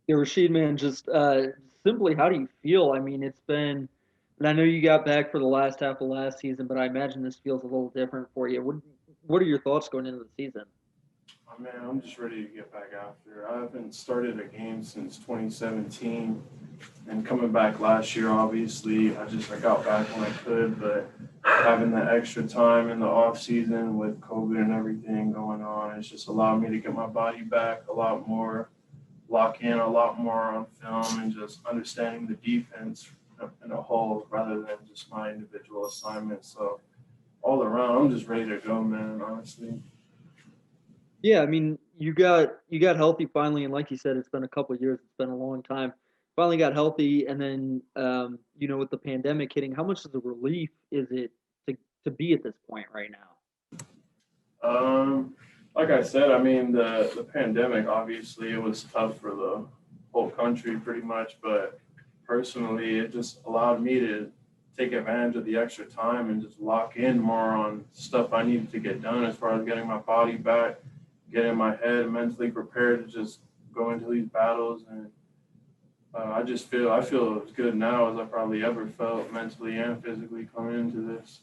Yeah, Rasheed, man, just simply, how do you feel? I mean, it's been, and I know you got back for the last half of last season, but I imagine this feels a little different for you. What are your thoughts going into the season? Oh, man, I'm just ready to get back out there. I haven't started a game since 2017, and coming back last year, obviously, I got back when I could, but having the extra time in the off season with COVID and everything going on, it's just allowed me to get my body back a lot more, lock in a lot more on film, and just understanding the defense in a whole rather than just my individual assignments. So all around, I'm just ready to go, man. Honestly. Yeah, I mean, you got healthy finally, and like you said, it's been a couple of years. It's been a long time. Finally got healthy, and then with the pandemic hitting, how much of a relief is it to to be at this point right now? Um, like I said, I mean the pandemic obviously it was tough for the whole country pretty much, but personally it just allowed me to take advantage of the extra time and just lock in more on stuff I needed to get done as far as getting my body back, getting my head mentally prepared to just go into these battles and I feel as good now as I probably ever felt mentally and physically coming into this.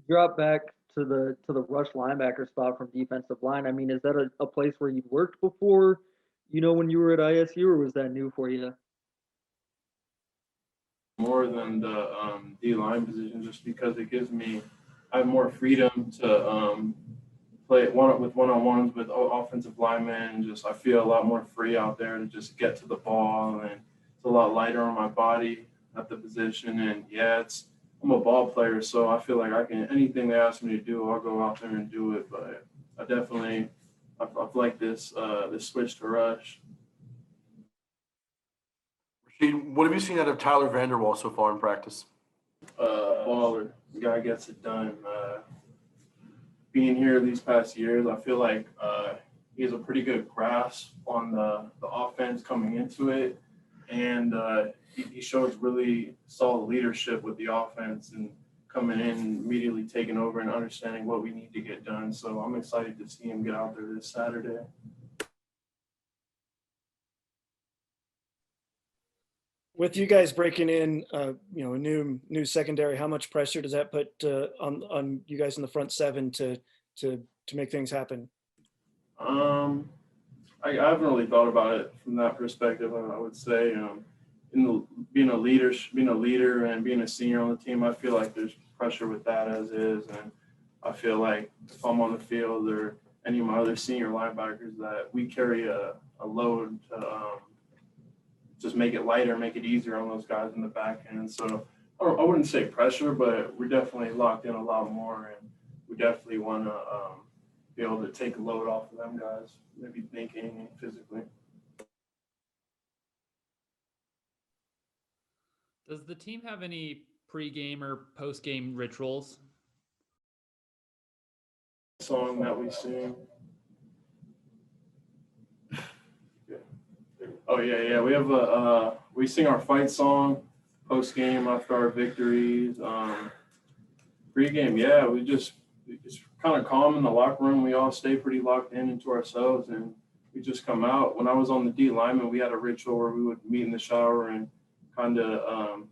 Drop back to the rush linebacker spot from defensive line. I mean, is that a place where you'd worked before? When you were at ISU, or was that new for you? More than the D line position just because it gives me I have more freedom to play one on ones with offensive linemen. And just I feel a lot more free out there to just get to the ball, and it's a lot lighter on my body at the position. And yeah, it's I'm a ball player, so I feel like I can anything they ask me to do, I'll go out there and do it. But I definitely I've liked this switch to rush. Rasheed, what have you seen out of Tyler Vanderwaal so far in practice? Baller. The guy gets it done. Being here these past years, I feel like he has a pretty good grasp on the offense coming into it, and he shows really solid leadership with the offense and coming in and immediately taking over and understanding what we need to get done. So I'm excited to see him get out there this Saturday. With you guys breaking in, a new secondary, how much pressure does that put on you guys in the front seven to make things happen? Um, I haven't really thought about it from that perspective. I would say, in the being a leader, and being a senior on the team, I feel like there's pressure with that as is, and I feel like if I'm on the field or any of my other senior linebackers, that we carry a load to just make it lighter, make it easier on those guys in the back end. So I wouldn't say pressure, but we're definitely locked in a lot more, and we definitely want to be able to take a load off of them guys, maybe thinking and physically. Does the team have any pre-game or post-game rituals? Song that we sing. Oh yeah. We have we sing our fight song post game after our victories. Pre-game, yeah, it's kind of calm in the locker room. We all stay pretty locked in into ourselves, and we just come out. When I was on the D lineman, we had a ritual where we would meet in the shower and kind of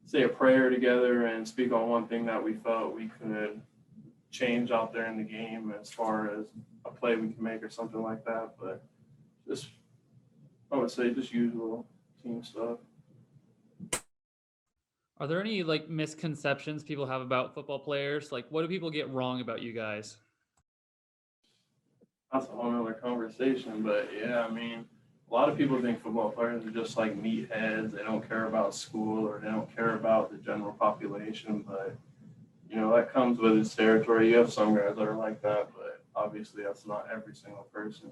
say a prayer together and speak on one thing that we felt we could change out there in the game as far as a play we can make or something like that. But just I would say just usual team stuff. Are there any like misconceptions people have about football players? Like, what do people get wrong about you guys? That's a whole nother conversation. But yeah, I mean, a lot of people think football players are just like meatheads. They don't care about school or they don't care about the general population. But that comes with its territory. You have some guys that are like that, but obviously that's not every single person.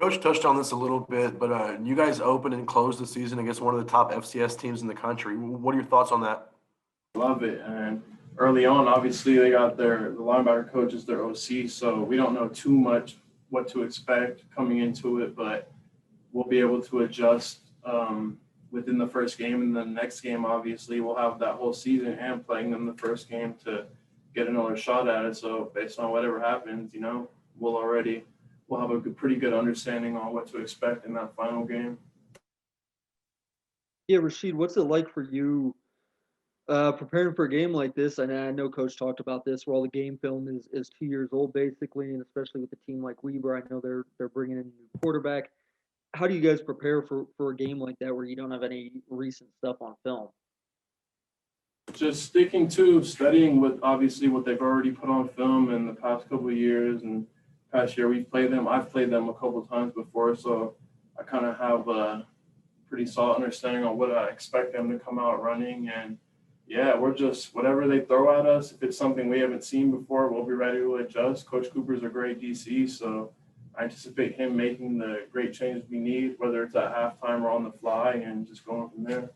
Coach touched on this a little bit, but you guys opened and closed the season against one of the top FCS teams in the country. What are your thoughts on that? Love it. And early on, obviously, they got the linebacker coach is their OC, so we don't know too much what to expect coming into it, but we'll be able to adjust within the first game. And the next game, obviously, we'll have that whole season and playing them the first game to get another shot at it. So based on whatever happens, we'll have a pretty good understanding on what to expect in that final game. Yeah, Rasheed, what's it like for you preparing for a game like this? And I know Coach talked about this, where all the game film is 2 years old basically, and especially with a team like Weber, I know they're bringing in a new quarterback. How do you guys prepare for a game like that where you don't have any recent stuff on film? Just sticking to studying obviously what they've already put on film in the past couple of years, and past year we've played them. I've played them a couple of times before, so I kind of have a pretty solid understanding on what I expect them to come out running. And yeah, we're just whatever they throw at us. If it's something we haven't seen before, we'll be ready to adjust. Coach Cooper's a great DC, so I anticipate him making the great changes we need, whether it's at halftime or on the fly, and just going from there.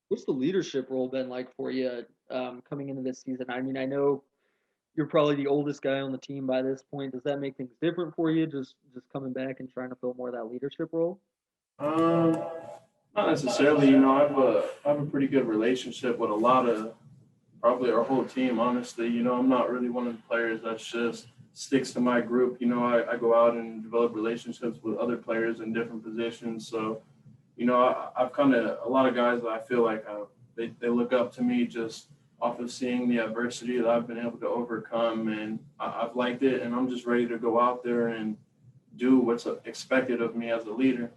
What's the leadership role been like for you coming into this season? I mean, I know you're probably the oldest guy on the team by this point. Does that make things different for you, just coming back and trying to fill more of that leadership role? Um, Not necessarily. I have a pretty good relationship with a lot of probably our whole team. Honestly, I'm not really one of the players that's just sticks to my group. I go out and develop relationships with other players in different positions. So, I've kind of a lot of guys that I feel like they look up to me just off of seeing the adversity that I've been able to overcome, and I've liked it, and I'm just ready to go out there and do what's expected of me as a leader.